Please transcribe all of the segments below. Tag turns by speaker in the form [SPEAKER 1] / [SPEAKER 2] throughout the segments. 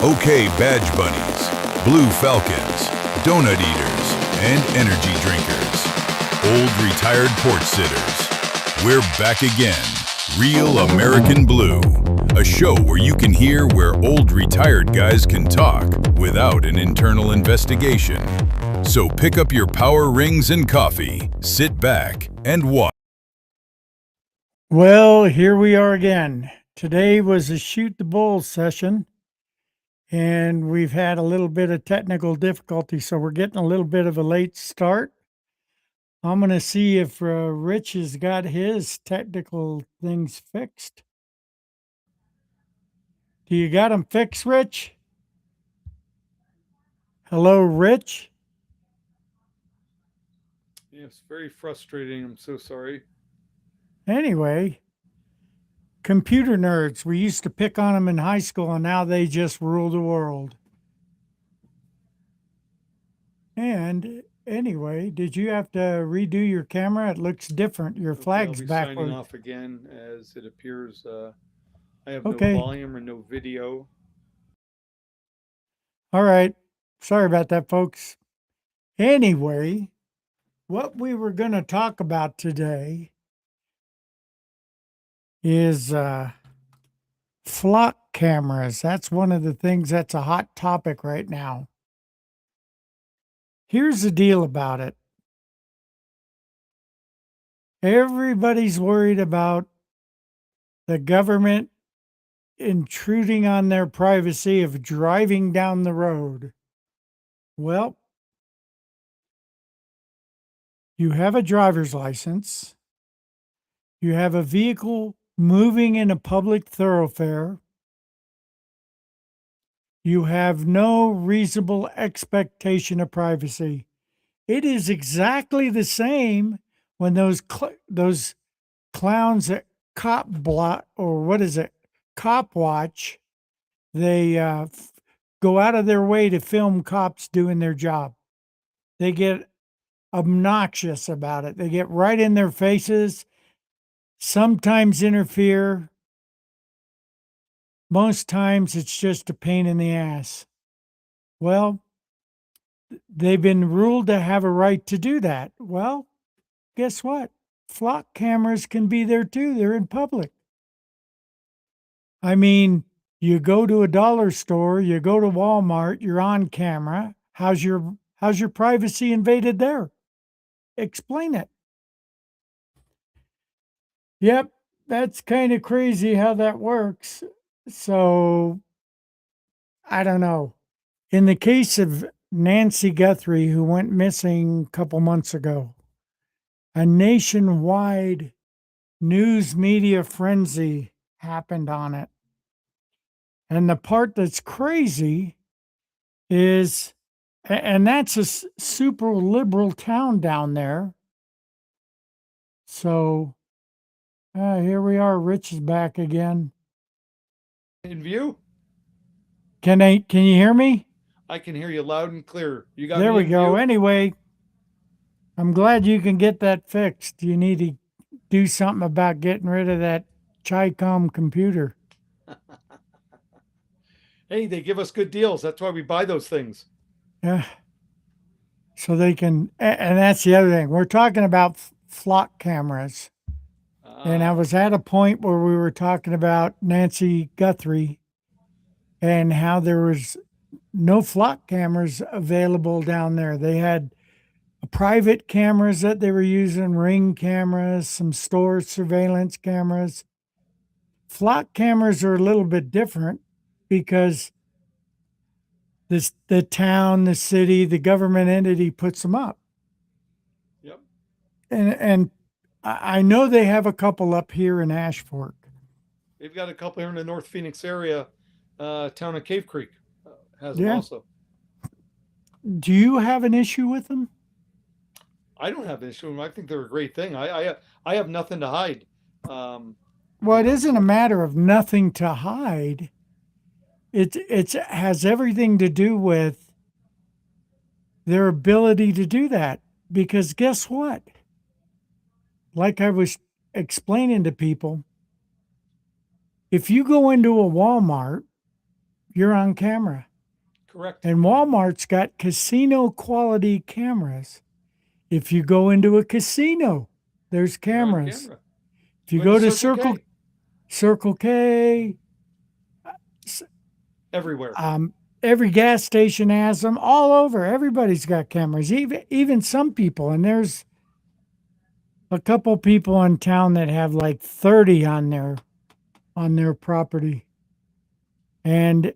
[SPEAKER 1] Okay, badge bunnies, blue falcons, donut eaters, and energy drinkers. Old retired porch sitters. We're back again. Real American Blue. A show where you can hear where old retired guys can talk without an internal investigation. So pick up your power rings and coffee, sit back, and watch.
[SPEAKER 2] Well, here we are again. Today was a shoot the bull session, and we've had a little bit of technical difficulty, so we're getting a little bit of a late start. I'm going to see if Rich has got his technical things fixed. Do you got them fixed, Rich? Hello, Rich?
[SPEAKER 3] Yes, very frustrating. I'm so sorry.
[SPEAKER 2] Anyway, computer nerds, we used to pick on them in high school, and now they just rule the world. And anyway, did you have to redo your camera? It looks different. Your
[SPEAKER 3] Okay,
[SPEAKER 2] flag's
[SPEAKER 3] I'll be signing
[SPEAKER 2] backwards.
[SPEAKER 3] off again as it appears I have
[SPEAKER 2] Okay.
[SPEAKER 3] no volume or no video.
[SPEAKER 2] All right. Sorry about that, folks. Anyway, what we were going to talk about today is flock cameras. That's one of the things that's a hot topic right now. Here's the deal about it. Everybody's worried about the government intruding on their privacy of driving down the road. Well, you have a driver's license, you have a vehicle moving in a public thoroughfare, you have no reasonable expectation of privacy. It is exactly the same when those clowns at Cop Watch, they go out of their way to film cops doing their job. They get obnoxious about it. They get right in their faces, sometimes interfere. Most times it's just a pain in the ass. Well, they've been ruled to have a right to do that. Well, guess what? Flock cameras can be there too. They're in public. I mean, you go to a dollar store, you go to Walmart, you're on camera. How's your privacy invaded there? Explain it. Yep, that's kind of crazy how that works. So, I don't know. In the case of Nancy Guthrie, who went missing a couple months ago, a nationwide news media frenzy happened on it. And the part that's crazy is, and that's a super liberal town down there. So here we are. Rich is back again.
[SPEAKER 3] In view?
[SPEAKER 2] Can you hear me?
[SPEAKER 3] I can hear you loud and clear. You got
[SPEAKER 2] There
[SPEAKER 3] me
[SPEAKER 2] we
[SPEAKER 3] in
[SPEAKER 2] go.
[SPEAKER 3] view?
[SPEAKER 2] Anyway, I'm glad you can get that fixed. You need to do something about getting rid of that Chicom computer.
[SPEAKER 3] Hey, they give us good deals. That's why we buy those things.
[SPEAKER 2] Yeah. So they can, and that's the other thing. We're talking about flock cameras. And I was at a point where we were talking about Nancy Guthrie and how there was no flock cameras available down there. They had private cameras that they were using, Ring cameras, some store surveillance cameras. Flock cameras are a little bit different because the town, the city, the government entity puts them up.
[SPEAKER 3] Yep.
[SPEAKER 2] And I know they have a couple up here in Ashford.
[SPEAKER 3] They've got a couple here in the North Phoenix area. Town of Cave Creek has them also.
[SPEAKER 2] Do you have an issue with them?
[SPEAKER 3] I don't have an issue with them. I think they're a great thing. I have nothing to hide.
[SPEAKER 2] Well, it isn't a matter of nothing to hide. It has everything to do with their ability to do that. Because guess what? Like I was explaining to people, if you go into a Walmart you're on camera.
[SPEAKER 3] Correct.
[SPEAKER 2] And Walmart's got casino quality cameras. If you go into a casino, there's
[SPEAKER 3] You're on
[SPEAKER 2] cameras.
[SPEAKER 3] camera.
[SPEAKER 2] If you
[SPEAKER 3] Go into
[SPEAKER 2] go to
[SPEAKER 3] Circle K.
[SPEAKER 2] Circle K,
[SPEAKER 3] Everywhere.
[SPEAKER 2] every gas station has them all over. Everybody's got cameras, even some people. And there's a couple people in town that have like 30 on their property. And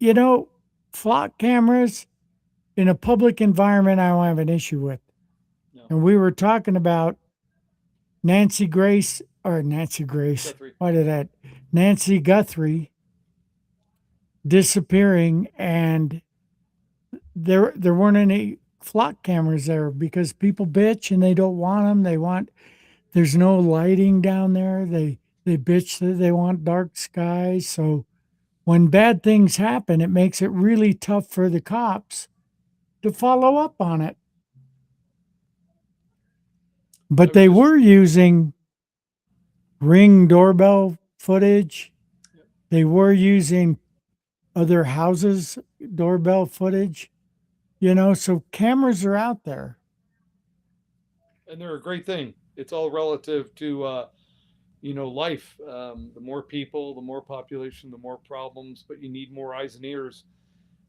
[SPEAKER 2] you know, flock cameras in a public environment, I don't have an issue with.
[SPEAKER 3] No.
[SPEAKER 2] And we were talking about Nancy Grace or Nancy Grace.
[SPEAKER 3] Guthrie.
[SPEAKER 2] Why did that? Nancy Guthrie disappearing, and there weren't any flock cameras there because people bitch and they don't want them. There's no lighting down there. They bitch that they want dark skies. So when bad things happen, it makes it really tough for the cops to follow up on it. But they were using Ring doorbell footage. They were using other houses' doorbell footage, so cameras are out there.
[SPEAKER 3] And they're a great thing. It's all relative to, life. The more people, the more population, the more problems, but you need more eyes and ears.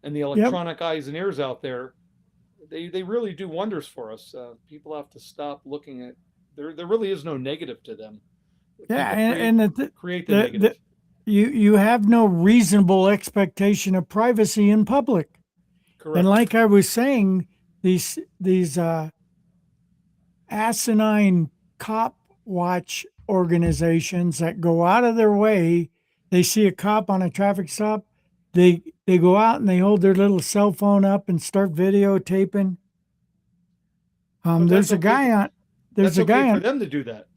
[SPEAKER 3] And the
[SPEAKER 2] Yep.
[SPEAKER 3] electronic eyes and ears out there, they really do wonders for us. People have to stop looking at, there really is no negative to them.
[SPEAKER 2] Yeah,
[SPEAKER 3] People create the negative.
[SPEAKER 2] You have no reasonable expectation of privacy in public.
[SPEAKER 3] Correct.
[SPEAKER 2] And like I was saying, these asinine cop watch organizations that go out of their way, they see a cop on a traffic stop, they go out and they hold their little cell phone up and start videotaping.
[SPEAKER 3] But
[SPEAKER 2] There's a
[SPEAKER 3] okay
[SPEAKER 2] guy on. There's
[SPEAKER 3] That's
[SPEAKER 2] a guy
[SPEAKER 3] okay for
[SPEAKER 2] on.
[SPEAKER 3] them to do that.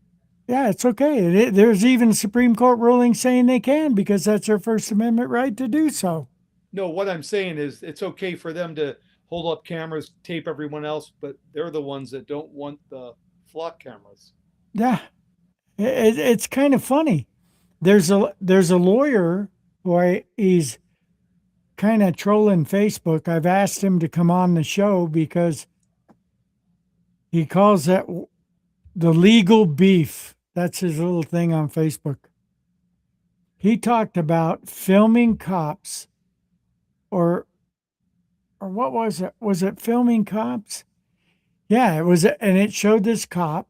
[SPEAKER 2] Yeah, it's okay. There's even a Supreme Court ruling saying they can because that's their First Amendment right to do so.
[SPEAKER 3] No, what I'm saying is it's okay for them to hold up cameras, tape everyone else, but they're the ones that don't want the flock cameras.
[SPEAKER 2] Yeah, it's kind of funny. There's a lawyer he's kind of trolling Facebook. I've asked him to come on the show because he calls that the legal beef. That's his little thing on Facebook. He talked about filming cops or what was it? Was it filming cops? Yeah, it was, and it showed this cop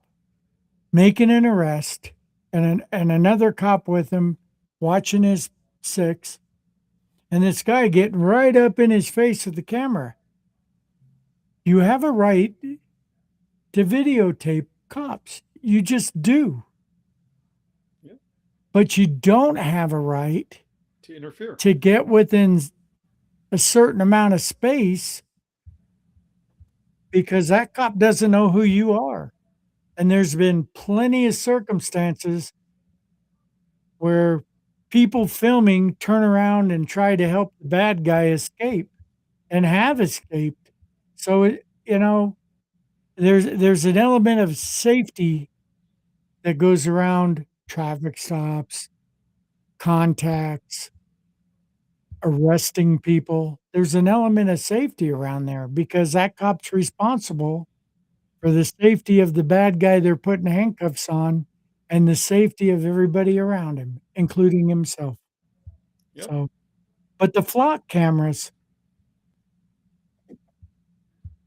[SPEAKER 2] making an arrest and another cop with him watching his six, and this guy getting right up in his face with the camera. You have a right to videotape cops. You just do.
[SPEAKER 3] Yeah.
[SPEAKER 2] But you don't have a right
[SPEAKER 3] To interfere.
[SPEAKER 2] to get within a certain amount of space because that cop doesn't know who you are. And there's been plenty of circumstances where people filming turn around and try to help the bad guy escape and have escaped. So, there's an element of safety that goes around traffic stops, contacts, arresting people. There's an element of safety around there because that cop's responsible for the safety of the bad guy they're putting handcuffs on and the safety of everybody around him, including himself.
[SPEAKER 3] Yep.
[SPEAKER 2] So, but the flock cameras,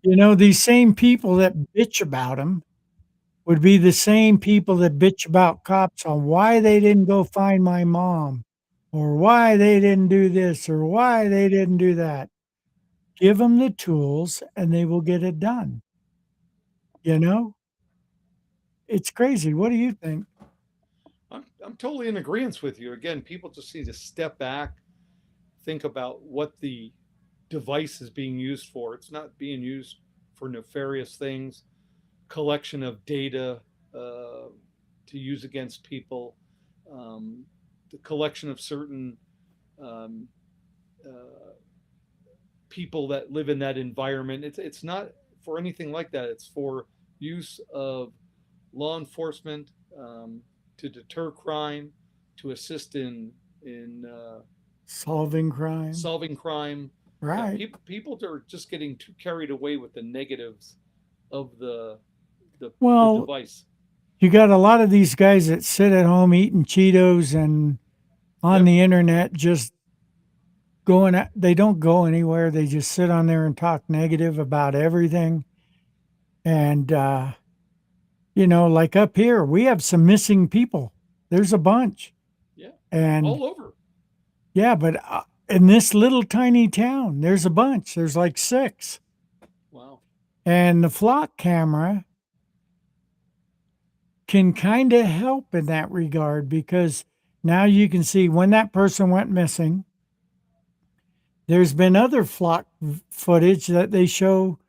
[SPEAKER 2] these same people that bitch about them would be the same people that bitch about cops on why they didn't go find my mom or why they didn't do this or why they didn't do that. Give them the tools and they will get it done. It's crazy. What do you think?
[SPEAKER 3] I'm totally in agreement with you. Again, people just need to step back, think about what the device is being used for. It's not being used for nefarious things, collection of data to use against people, the collection of certain um, uh, people that live in that environment. It's not for anything like that. It's for use of law enforcement to deter crime, to assist in
[SPEAKER 2] Solving crime.
[SPEAKER 3] solving crime. Yeah,
[SPEAKER 2] Right.
[SPEAKER 3] people are just getting too carried away with the negatives of the
[SPEAKER 2] Well,
[SPEAKER 3] device.
[SPEAKER 2] you got a lot of these guys that sit at home eating Cheetos and on
[SPEAKER 3] Yep.
[SPEAKER 2] the internet just going at, they don't go anywhere. They just sit on there and talk negative about everything. And like up here, we have some missing people. There's a bunch.
[SPEAKER 3] Yeah,
[SPEAKER 2] And
[SPEAKER 3] all over.
[SPEAKER 2] yeah, but in this little tiny town, there's a bunch. There's like 6.
[SPEAKER 3] Wow.
[SPEAKER 2] And the flock camera can kind of help in that regard because now you can see when that person went missing. There's been other flock footage that they show,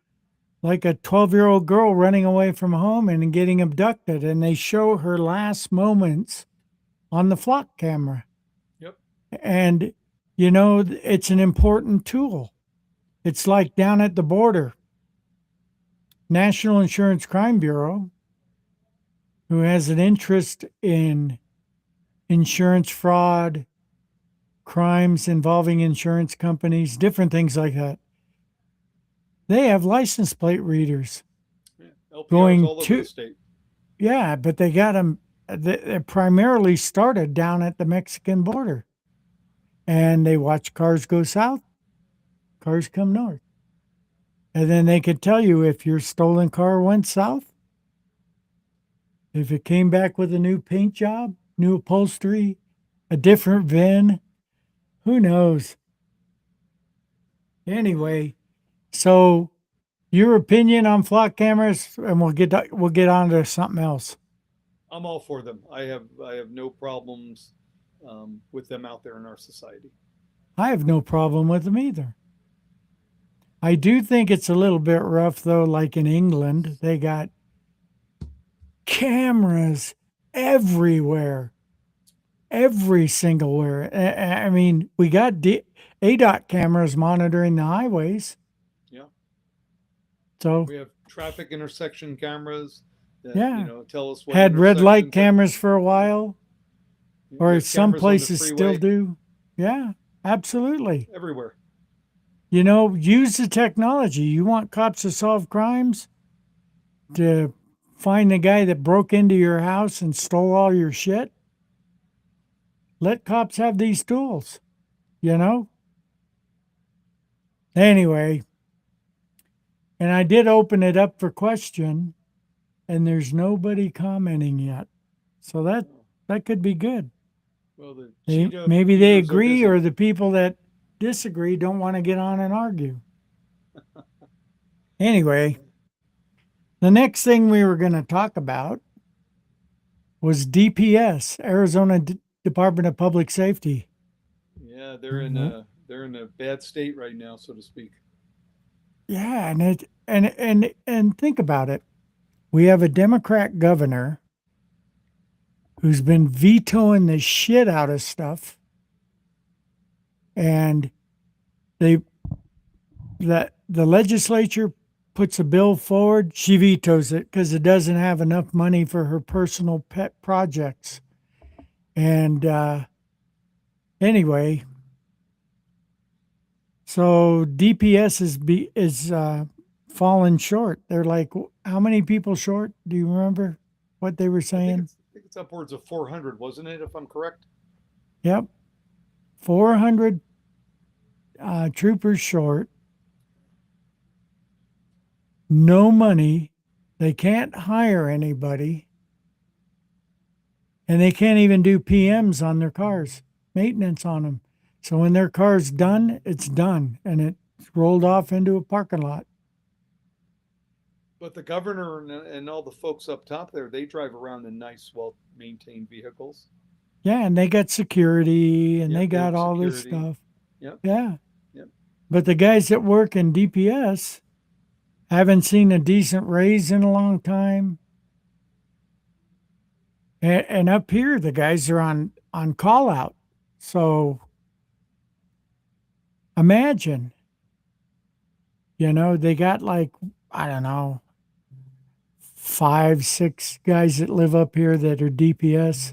[SPEAKER 2] like a 12-year-old girl running away from home and getting abducted, and they show her last moments on the flock camera.
[SPEAKER 3] Yep.
[SPEAKER 2] And, it's an important tool. It's like down at the border, National Insurance Crime Bureau, who has an interest in insurance fraud, crimes involving insurance companies, different things like that. They have license plate readers.
[SPEAKER 3] Yeah. LPRs
[SPEAKER 2] Going
[SPEAKER 3] all over the state.
[SPEAKER 2] Yeah, but they got them. They primarily started down at the Mexican border, and they watch cars go south, cars come north, and then they could tell you if your stolen car went south, if it came back with a new paint job, new upholstery, a different VIN. Who knows? Anyway, so your opinion on flock cameras, and we'll get on to something else.
[SPEAKER 3] I'm all for them. I have no problems with them out there in our society.
[SPEAKER 2] I have no problem with them either. I do think it's a little bit rough though, like in England, they got cameras everywhere, every single where. I mean, we got ADOT cameras monitoring the highways.
[SPEAKER 3] Yeah.
[SPEAKER 2] So
[SPEAKER 3] We have traffic intersection cameras that
[SPEAKER 2] Yeah.
[SPEAKER 3] tell us what
[SPEAKER 2] had red light
[SPEAKER 3] intersections-
[SPEAKER 2] cameras for a while,
[SPEAKER 3] We
[SPEAKER 2] or
[SPEAKER 3] have
[SPEAKER 2] some
[SPEAKER 3] cameras on the
[SPEAKER 2] places still
[SPEAKER 3] freeway,
[SPEAKER 2] do. Yeah, absolutely.
[SPEAKER 3] everywhere.
[SPEAKER 2] Use the technology. You want cops to solve crimes, to find the guy that broke into your house and stole all your shit? Let cops have these tools, Anyway, and I did open it up for question, and there's nobody commenting yet. So that could be good.
[SPEAKER 3] Well, the
[SPEAKER 2] They,
[SPEAKER 3] cheetah
[SPEAKER 2] maybe they
[SPEAKER 3] eaters are
[SPEAKER 2] agree,
[SPEAKER 3] busy.
[SPEAKER 2] or the people that disagree don't want to get on and argue. Anyway, the next thing we were going to talk about was DPS, Arizona Department of Public Safety.
[SPEAKER 3] Yeah, they're in a bad state right now, so to speak.
[SPEAKER 2] Yeah, and think about it. We have a Democrat governor who's been vetoing the shit out of stuff, and the legislature puts a bill forward, she vetoes it because it doesn't have enough money for her personal pet projects. And anyway, so DPS is fallen short. They're like, how many people short? Do you remember what they were
[SPEAKER 3] I
[SPEAKER 2] saying?
[SPEAKER 3] think it's upwards of 400, wasn't it, if I'm correct?
[SPEAKER 2] Yep. 400 troopers short. No money. They can't hire anybody. And they can't even do PMs on their cars, maintenance on them. So when their car's done, it's done. And it's rolled off into a parking lot.
[SPEAKER 3] But the governor and all the folks up top there, they drive around in nice, well-maintained vehicles.
[SPEAKER 2] Yeah, and they got security and
[SPEAKER 3] Yep,
[SPEAKER 2] they
[SPEAKER 3] they have
[SPEAKER 2] got all this
[SPEAKER 3] security.
[SPEAKER 2] stuff.
[SPEAKER 3] Yep.
[SPEAKER 2] Yeah.
[SPEAKER 3] Yep.
[SPEAKER 2] But the guys that work in DPS haven't seen a decent raise in a long time. And up here, the guys are on call out. So imagine, they got like, I don't know, 5, 6 guys that live up here that are DPS.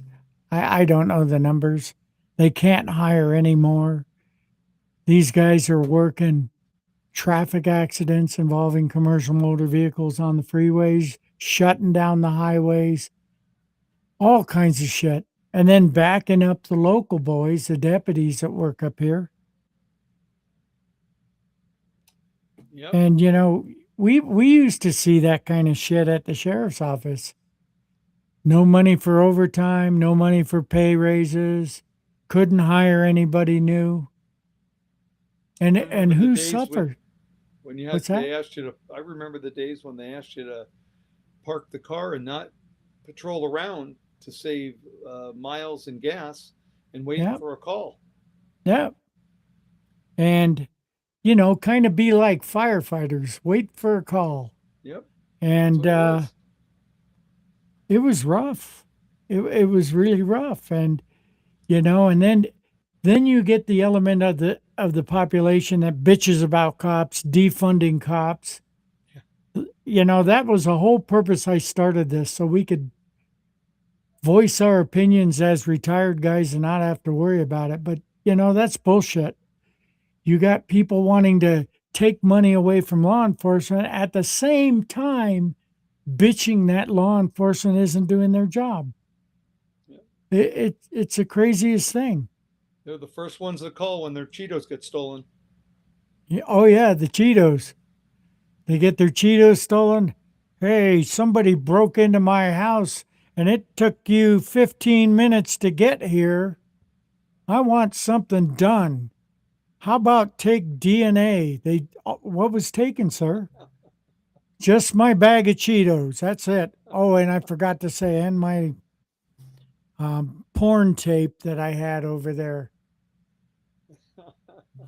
[SPEAKER 2] I don't know the numbers. They can't hire anymore. These guys are working traffic accidents involving commercial motor vehicles on the freeways, shutting down the highways, all kinds of shit. And then backing up the local boys, the deputies that work up here.
[SPEAKER 3] Yep.
[SPEAKER 2] And we used to see that kind of shit at the sheriff's office. No money for overtime, no money for pay raises, couldn't hire anybody new. And
[SPEAKER 3] I remember the
[SPEAKER 2] who
[SPEAKER 3] days
[SPEAKER 2] suffered?
[SPEAKER 3] when you had
[SPEAKER 2] What's that?
[SPEAKER 3] they asked you to. I remember the days when they asked you to park the car and not patrol around to save miles and gas and wait
[SPEAKER 2] Yeah,
[SPEAKER 3] for a call.
[SPEAKER 2] yeah. And kind of be like firefighters, wait for a call.
[SPEAKER 3] Yep, that's
[SPEAKER 2] And
[SPEAKER 3] what it was.
[SPEAKER 2] it was rough. It was really rough. And and then you get the element of the population that bitches about cops, defunding cops. That was the whole purpose I started this, so we could voice our opinions as retired guys and not have to worry about it. But that's bullshit. You got people wanting to take money away from law enforcement at the same time bitching that law enforcement isn't doing their job.
[SPEAKER 3] Yeah.
[SPEAKER 2] It's the craziest thing.
[SPEAKER 3] They're the first ones to call when their Cheetos get stolen.
[SPEAKER 2] Oh yeah, the Cheetos. They get their Cheetos stolen. Hey, somebody broke into my house and it took you 15 minutes to get here. I want something done. How about take DNA? What was taken, sir? Just my bag of Cheetos. That's it. Oh, and I forgot to say, and my porn tape that I had over there.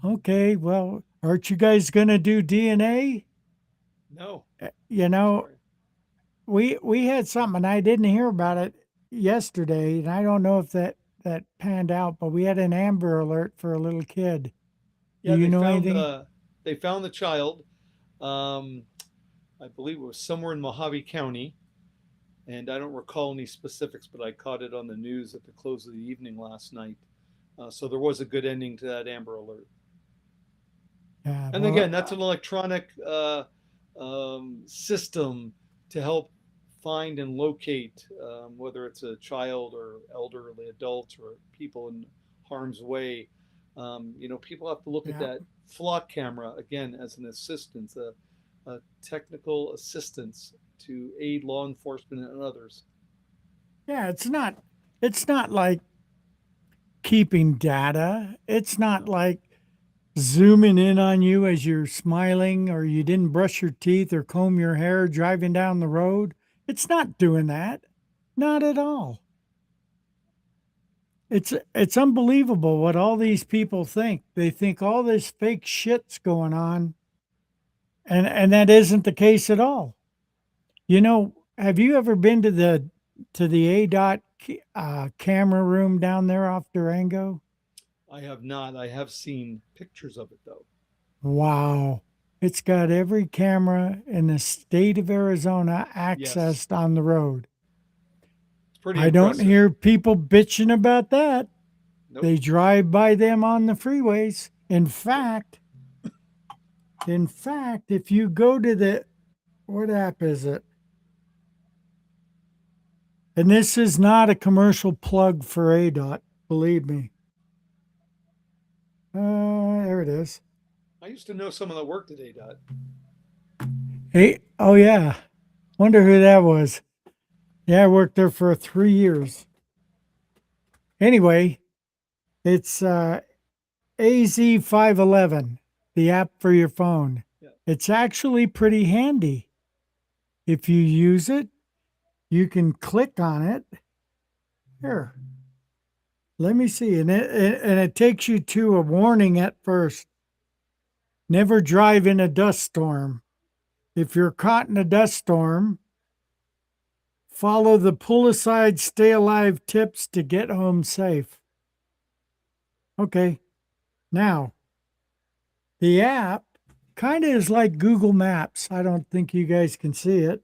[SPEAKER 2] Okay, well, aren't you guys gonna do DNA?
[SPEAKER 3] No.
[SPEAKER 2] You know,
[SPEAKER 3] Sorry.
[SPEAKER 2] we had something, and I didn't hear about it yesterday, and I don't know if that panned out, but we had an Amber Alert for a little kid. Do
[SPEAKER 3] Yeah,
[SPEAKER 2] you know anything?
[SPEAKER 3] they found the child. Um, I believe it was somewhere in Mojave County, and I don't recall any specifics, but I caught it on the news at the close of the evening last night. So there was a good ending to that Amber Alert.
[SPEAKER 2] Yeah,
[SPEAKER 3] And
[SPEAKER 2] well,
[SPEAKER 3] again, that's an electronic system to help find and locate whether it's a child or elderly adults or people in harm's way. People have to look at
[SPEAKER 2] yeah,
[SPEAKER 3] that flock camera again as an assistance, a technical assistance to aid law enforcement and others.
[SPEAKER 2] yeah. It's not like keeping data. It's not
[SPEAKER 3] No.
[SPEAKER 2] like zooming in on you as you're smiling or you didn't brush your teeth or comb your hair driving down the road. It's not doing that. Not at all. It's unbelievable what all these people think. They think all this fake shit's going on, and that isn't the case at all. Have you ever been to the camera room down there off Durango?
[SPEAKER 3] I have not. I have seen pictures of it though.
[SPEAKER 2] Wow. It's got every camera in the state of Arizona
[SPEAKER 3] Yes,
[SPEAKER 2] accessed on the road.
[SPEAKER 3] it's pretty
[SPEAKER 2] I don't
[SPEAKER 3] impressive.
[SPEAKER 2] hear people bitching about that.
[SPEAKER 3] Nope.
[SPEAKER 2] They drive by them on the freeways. In fact, if you go to what app is it? And this is not a commercial plug for ADOT, believe me. There it is.
[SPEAKER 3] I used to know someone that worked at ADOT.
[SPEAKER 2] Hey, oh yeah. Wonder who that was. Yeah, I worked there for 3 years. Anyway, it's AZ511, the app for your phone.
[SPEAKER 3] Yeah.
[SPEAKER 2] It's actually pretty handy. If you use it, you can click on it. Here, let me see. And it takes you to a warning at first. Never drive in a dust storm. If you're caught in a dust storm, follow the pull aside, stay alive tips to get home safe. Okay, now the app kind of is like Google Maps. I don't think you guys can see it.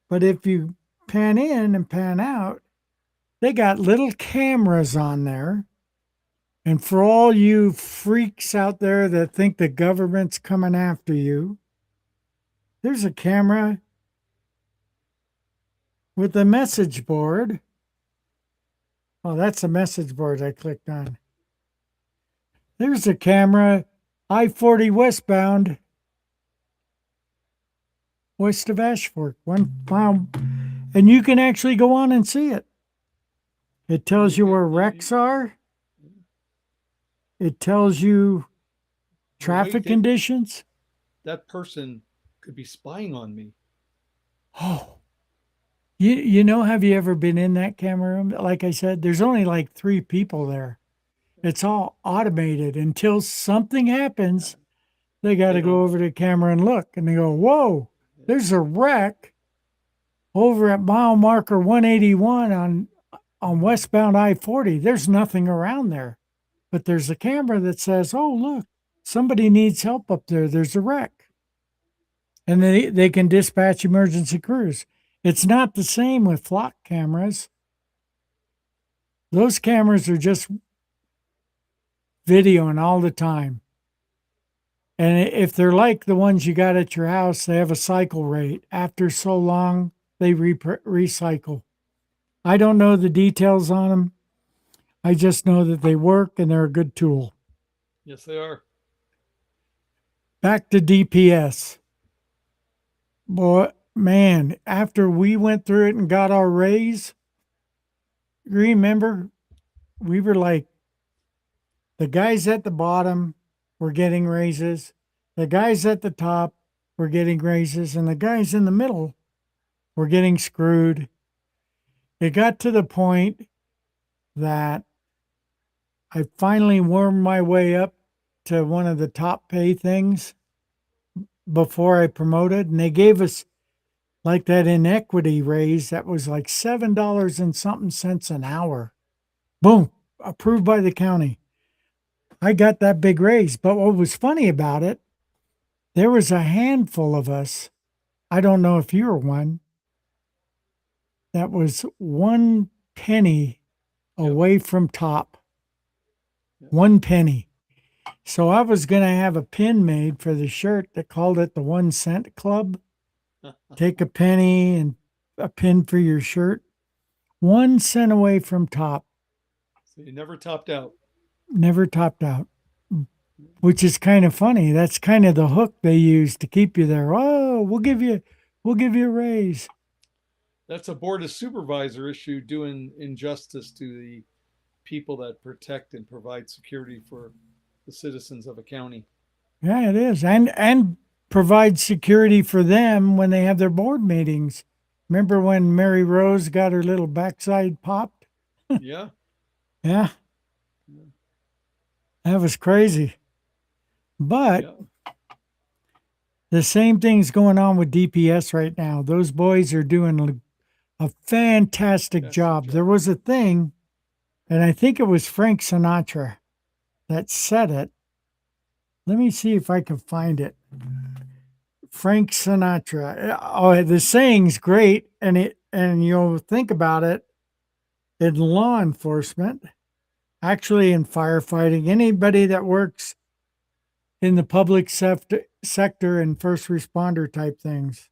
[SPEAKER 2] But if you pan in and pan out, they got little cameras on there And for all you freaks out there that think the government's coming after you, there's a camera with a message board. Oh, that's a message board I clicked on. There's a camera, I-40 westbound, west of Ashford, 1 mile. And you can actually go on and see it. It tells you where wrecks are. It tells you traffic conditions.
[SPEAKER 3] That person could be spying on me.
[SPEAKER 2] Oh, you know, have you ever been in that camera room? Like I said, there's only like 3 people there. It's all automated. Until something happens, they got to go over to the camera and look. And they go, whoa, there's a wreck over at mile marker 181 on westbound I-40. There's nothing around there. But there's a camera that says, oh, look, somebody needs help up there. There's a wreck. And they can dispatch emergency crews. It's not the same with flock cameras. Those cameras are just videoing all the time. And if they're like the ones you got at your house, they have a cycle rate. After so long, they recycle. I don't know the details on them. I just know that they work and they're a good tool.
[SPEAKER 3] Yes, they are.
[SPEAKER 2] Back to DPS. Boy, man, after we went through it and got our raise, remember, we were like, the guys at the bottom were getting raises, the guys at the top were getting raises, and the guys in the middle were getting screwed. It got to the point that I finally wormed my way up to one of the top pay things before I promoted, and they gave us like that inequity raise that was like $7 and something cents an hour. Boom, approved by the county. I got that big raise. But what was funny about it, there was a handful of us, I don't know if you were one, that was 1 penny away from top. 1 penny. So I was going to have a pin made for the shirt that called it the 1 cent club. Take a penny and a pin for your shirt. 1 cent away from top.
[SPEAKER 3] So you never topped out.
[SPEAKER 2] Never topped out. Which is kind of funny. That's kind of the hook they use to keep you there. Oh, we'll give you a raise.
[SPEAKER 3] That's a board of supervisor issue, doing injustice to the people that protect and provide security for the citizens of a county.
[SPEAKER 2] Yeah, it is. And provide security for them when they have their board meetings. Remember when Mary Rose got her little backside popped?
[SPEAKER 3] Yeah.
[SPEAKER 2] Yeah. That was crazy. But the same thing's going on with DPS right now. Those boys are doing a fantastic job. There was a thing, and I think it was Frank Sinatra that said it. Let me see if I can find it. Frank Sinatra. Oh, the saying's great, and you'll think about it in law enforcement, actually in firefighting, anybody that works in the public sector and first responder type things.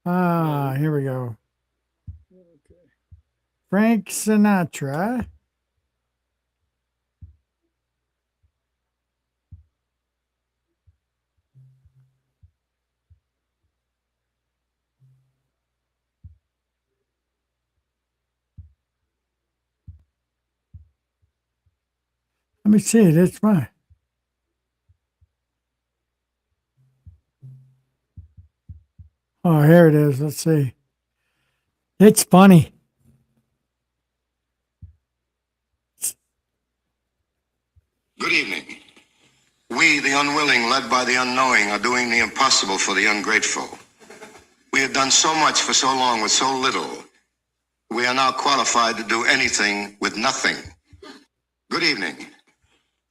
[SPEAKER 2] Here we go.
[SPEAKER 3] Okay.
[SPEAKER 2] Frank Sinatra. Let me see. That's mine. Oh, here it is. Let's see. It's funny.
[SPEAKER 4] Good evening. We, the unwilling, led by the unknowing, are doing the impossible for the ungrateful. We have done so much for so long with so little. We are now qualified to do anything with nothing. Good evening.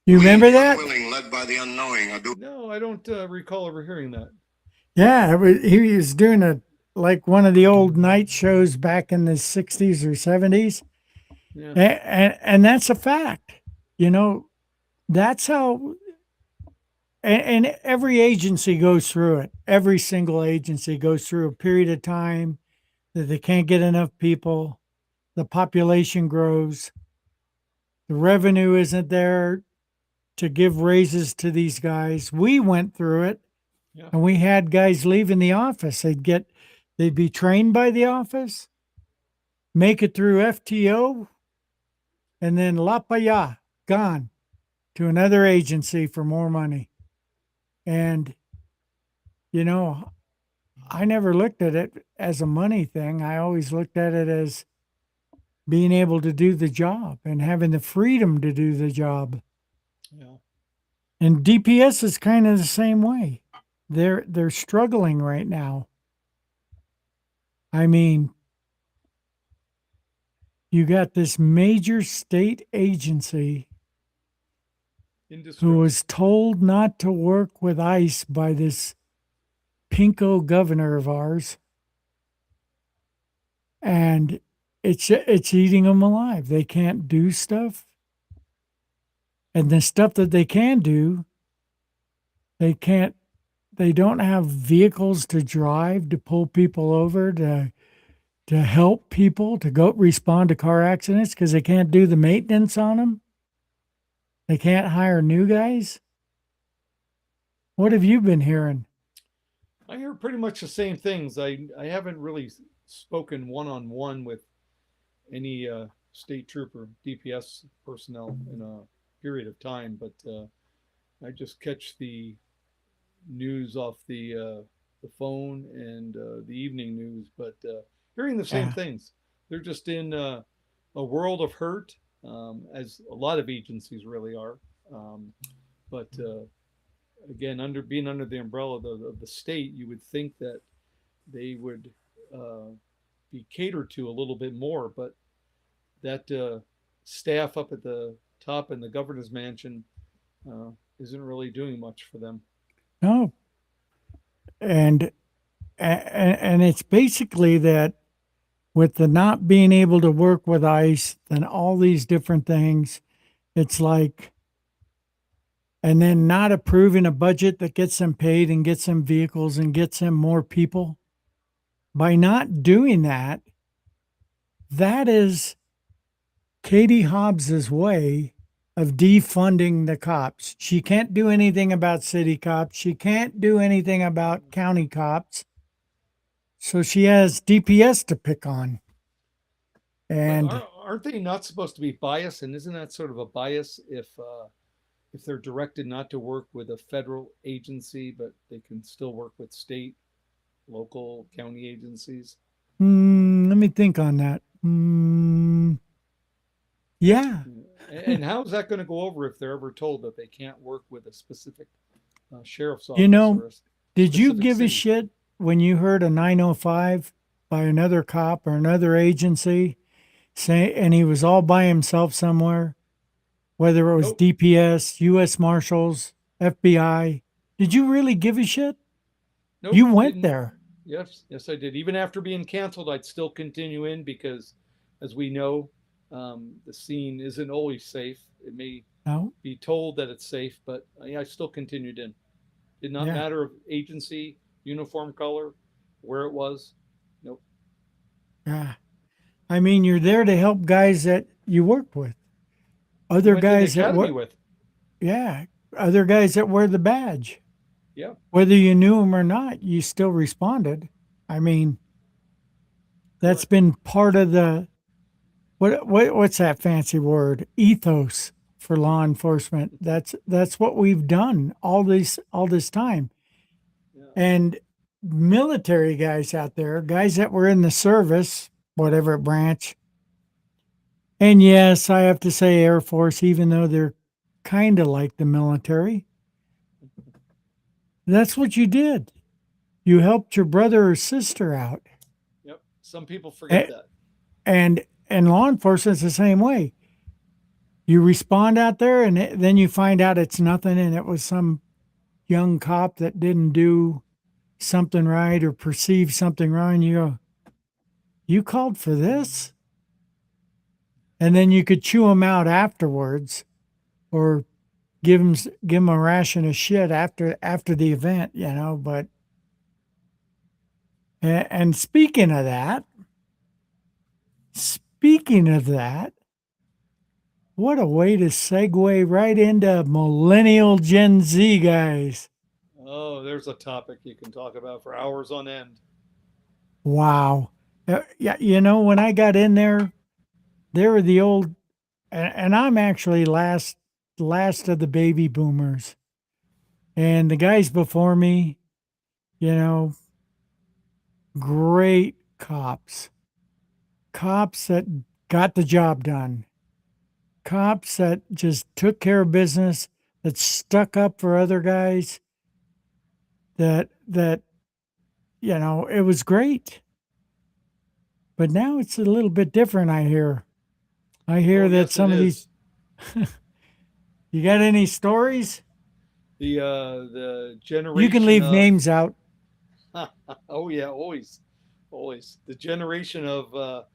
[SPEAKER 2] You remember that?
[SPEAKER 4] Unwilling, led by the unknowing, are
[SPEAKER 3] No, I don't recall ever hearing that.
[SPEAKER 2] Yeah, he was doing like one of the old night shows back in the 60s or 70s.
[SPEAKER 3] Yeah.
[SPEAKER 2] And that's a fact. You know, that's how, and every agency goes through it. Every single agency goes through a period of time that they can't get enough people. The population grows. The revenue isn't there to give raises to these guys. We went through it
[SPEAKER 3] Yeah.
[SPEAKER 2] and we had guys leaving the office. They'd be trained by the office, make it through FTO, and then la pa gone to another agency for more money. And, you know, I never looked at it as a money thing. I always looked at it as being able to do the job and having the freedom to do the job.
[SPEAKER 3] Yeah.
[SPEAKER 2] And DPS is kind of the same way. They're struggling right now. I mean, you got this major state agency
[SPEAKER 3] Industry.
[SPEAKER 2] who was told not to work with ICE by this pinko governor of ours, and it's eating them alive. They can't do stuff, and the stuff that they can do, they can't. They don't have vehicles to drive to pull people over to help people to go respond to car accidents because they can't do the maintenance on them. They can't hire new guys. What have you been hearing?
[SPEAKER 3] I hear pretty much the same things. I haven't really spoken one on one with any state trooper, DPS personnel in a period of time, but I just catch the news off the phone and the evening news. But hearing the same
[SPEAKER 2] Yeah.
[SPEAKER 3] things, they're just in a world of hurt, as a lot of agencies really are. Um, but again, being under the umbrella of the state, you would think that they would uh, be catered to a little bit more. But that staff up at the top in the governor's mansion uh, isn't really doing much for them.
[SPEAKER 2] No, and and it's basically that with the not being able to work with ICE and all these different things, it's like, and then not approving a budget that gets them paid and gets them vehicles and gets them more people. By not doing that, that is Katie Hobbs's way of defunding the cops. She can't do anything about city cops. She can't do anything about county cops. So she has DPS to pick on.
[SPEAKER 3] But
[SPEAKER 2] And
[SPEAKER 3] aren't they not supposed to be biased? And isn't that sort of a bias if they're directed not to work with a federal agency, but they can still work with state, local, county agencies?
[SPEAKER 2] let me think on that. Yeah.
[SPEAKER 3] And how is that going to go over if they're ever told that they can't work with a specific sheriff's office
[SPEAKER 2] You know,
[SPEAKER 3] or a
[SPEAKER 2] did you
[SPEAKER 3] specific
[SPEAKER 2] give a
[SPEAKER 3] city?
[SPEAKER 2] shit when you heard a 905 by another cop or another agency say, and he was all by himself somewhere, whether it was
[SPEAKER 3] Nope.
[SPEAKER 2] DPS, US Marshals, FBI? Did you really give a shit?
[SPEAKER 3] Nope,
[SPEAKER 2] You went
[SPEAKER 3] didn't.
[SPEAKER 2] there.
[SPEAKER 3] Yes, I did. Even after being canceled, I'd still continue in because, as we know, the scene isn't always safe. It may
[SPEAKER 2] No?
[SPEAKER 3] be told that it's safe, but I still continued in. Did not
[SPEAKER 2] Yeah.
[SPEAKER 3] matter of agency, uniform color, where it was. Nope.
[SPEAKER 2] Yeah. I mean, you're there to help guys that you work with. Other
[SPEAKER 3] Went to the
[SPEAKER 2] guys that
[SPEAKER 3] academy
[SPEAKER 2] work,
[SPEAKER 3] with.
[SPEAKER 2] yeah, other guys that wear the badge.
[SPEAKER 3] Yeah.
[SPEAKER 2] Whether you knew them or not, you still responded. I mean, that's
[SPEAKER 3] Correct.
[SPEAKER 2] been part of the what's that fancy word? Ethos for law enforcement. That's what we've done all this time.
[SPEAKER 3] Yeah.
[SPEAKER 2] And military guys out there, guys that were in the service, whatever branch. And yes, I have to say Air Force, even though they're kind of like the military. That's what you did. You helped your brother or sister out.
[SPEAKER 3] Yep. Some people forget
[SPEAKER 2] A-
[SPEAKER 3] that.
[SPEAKER 2] And law enforcement's the same way. You respond out there and then you find out it's nothing and it was some young cop that didn't do something right or perceive something wrong, you go, you called for this? And then you could chew them out afterwards or give them a ration of shit after the event, but and speaking of that, what a way to segue right into Millennial-Gen Z, guys.
[SPEAKER 3] Oh, there's a topic you can talk about for hours on end.
[SPEAKER 2] Wow. Yeah, when I got in there, they were the old, and I'm actually last of the baby boomers. And the guys before me, you know, great cops. Cops that got the job done. Cops that just took care of business, that stuck up for other guys, that it was great. But now it's a little bit different, I hear. I hear
[SPEAKER 3] Oh,
[SPEAKER 2] that
[SPEAKER 3] yes, it
[SPEAKER 2] some of these.
[SPEAKER 3] is.
[SPEAKER 2] You got any stories?
[SPEAKER 3] The
[SPEAKER 2] You can
[SPEAKER 3] generation
[SPEAKER 2] leave
[SPEAKER 3] of
[SPEAKER 2] names out.
[SPEAKER 3] oh yeah, always the generation of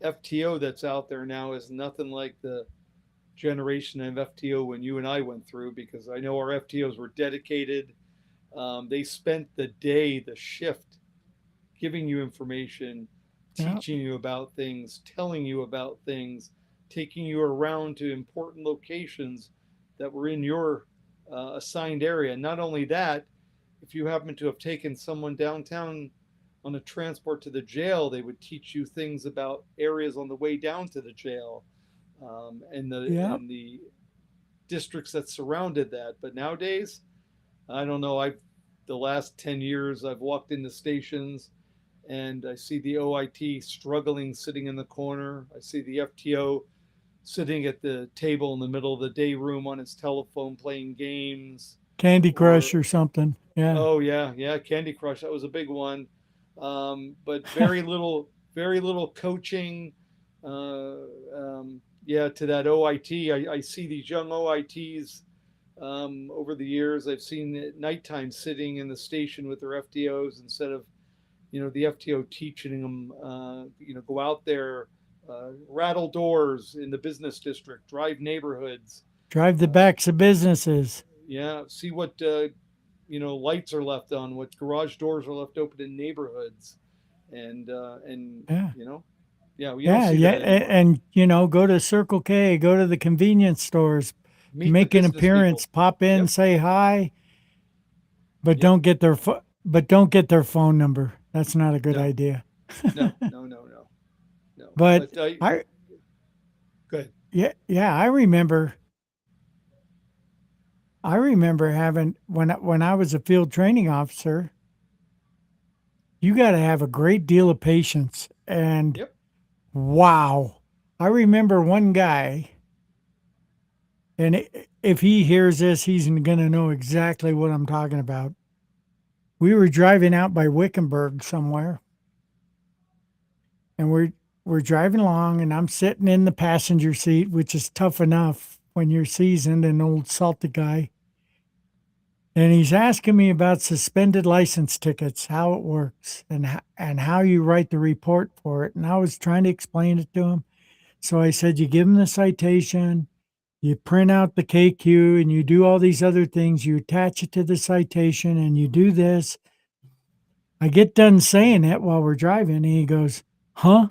[SPEAKER 3] FTO that's out there now is nothing like the generation of FTO when you and I went through, because I know our FTOs were dedicated. They spent the day, the shift, giving you information,
[SPEAKER 2] Yeah.
[SPEAKER 3] teaching you about things, telling you about things, taking you around to important locations that were in your assigned area. Not only that, if you happen to have taken someone downtown on a transport to the jail, they would teach you things about areas on the way down to the jail,
[SPEAKER 2] Yeah.
[SPEAKER 3] and the districts that surrounded that. But nowadays, I don't know. I've the last 10 years I've walked into stations and I see the OIT struggling, sitting in the corner. I see the FTO sitting at the table in the middle of the day room on his telephone playing games.
[SPEAKER 2] Candy Crush
[SPEAKER 3] Or
[SPEAKER 2] or something. Yeah.
[SPEAKER 3] oh yeah, Candy Crush, that was a big one. But very little coaching. Yeah, to that OIT. I see these young OITs over the years. I've seen at nighttime sitting in the station with their FTOs instead of, the FTO teaching them, go out there, rattle doors in the business district, drive neighborhoods,
[SPEAKER 2] Drive the
[SPEAKER 3] uh,
[SPEAKER 2] backs of businesses.
[SPEAKER 3] yeah, see what lights are left on, what garage doors are left open in neighborhoods, and
[SPEAKER 2] Yeah.
[SPEAKER 3] yeah, you don't
[SPEAKER 2] Yeah.
[SPEAKER 3] see
[SPEAKER 2] Yeah.
[SPEAKER 3] that anymore.
[SPEAKER 2] And, go to Circle K, go to the convenience stores,
[SPEAKER 3] Meet the
[SPEAKER 2] make an
[SPEAKER 3] business
[SPEAKER 2] appearance,
[SPEAKER 3] people.
[SPEAKER 2] pop in,
[SPEAKER 3] Yep,
[SPEAKER 2] say hi, but
[SPEAKER 3] yep.
[SPEAKER 2] don't get their phone number. That's not a good
[SPEAKER 3] No,
[SPEAKER 2] idea.
[SPEAKER 3] no.
[SPEAKER 2] But
[SPEAKER 3] But
[SPEAKER 2] I,
[SPEAKER 3] good.
[SPEAKER 2] yeah, I remember having when I was a field training officer, you got to have a great deal of patience. And
[SPEAKER 3] Yep.
[SPEAKER 2] wow, I remember one guy, and if he hears this, he's going to know exactly what I'm talking about. We were driving out by Wickenburg somewhere, and we're driving along, and I'm sitting in the passenger seat, which is tough enough when you're seasoned, an old salty guy. And he's asking me about suspended license tickets, how it works, and how you write the report for it. And I was trying to explain it to him. So I said, you give him the citation, you print out the KQ, and you do all these other things. You attach it to the citation, and you do this. I get done saying it while we're driving, and he goes, "Huh?"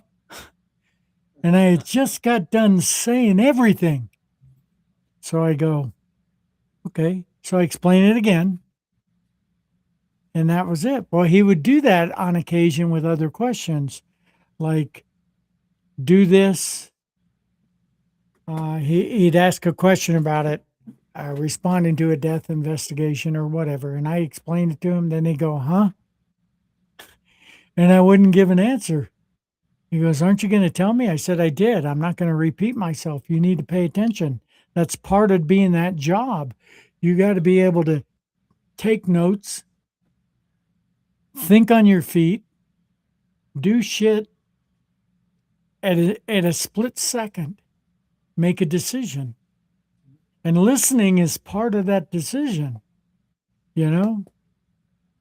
[SPEAKER 2] And I had just got done saying everything. So I go, "Okay." So I explain it again. And that was it. Well, he would do that on occasion with other questions, like, do this. He'd ask a question about it, responding to a death investigation or whatever. And I explained it to him. Then he'd go, huh? And I wouldn't give an answer. He goes, aren't you going to tell me? I said, I did. I'm not going to repeat myself. You need to pay attention. That's part of being that job. You got to be able to take notes, think on your feet, do shit at a split second, make a decision. And listening is part of that decision, you know?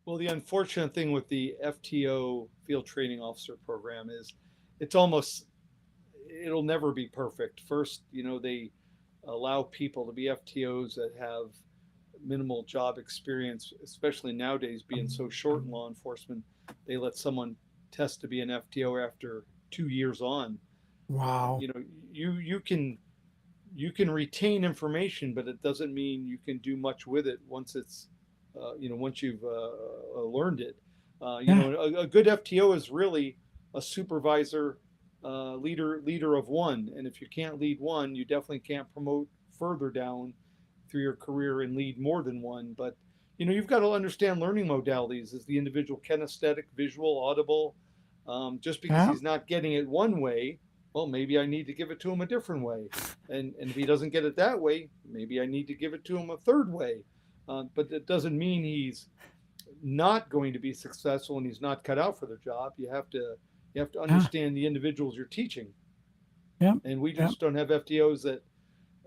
[SPEAKER 3] Well, the unfortunate thing with the FTO field training officer program is it's almost, it'll never be perfect. First, they allow people to be FTOs that have minimal job experience, especially nowadays being so short in law enforcement. They let someone test to be an FTO after 2 years on.
[SPEAKER 2] Wow.
[SPEAKER 3] You know, you can retain information, but it doesn't mean you can do much with it once it's once you've learned it.
[SPEAKER 2] Yeah.
[SPEAKER 3] A good FTO is really a supervisor, leader of one, and if you can't lead one, you definitely can't promote further down through your career and lead more than one. But you've got to understand learning modalities. Is the individual kinesthetic, visual, audible? Just because
[SPEAKER 2] Yeah.
[SPEAKER 3] he's not getting it one way, well, maybe I need to give it to him a different way. And if he doesn't get it that way, maybe I need to give it to him a third way. But it doesn't mean he's not going to be successful and he's not cut out for the job. You have to
[SPEAKER 2] Yeah.
[SPEAKER 3] understand the individuals you're teaching,
[SPEAKER 2] Yeah.
[SPEAKER 3] and we
[SPEAKER 2] Yeah.
[SPEAKER 3] just don't have FTOs that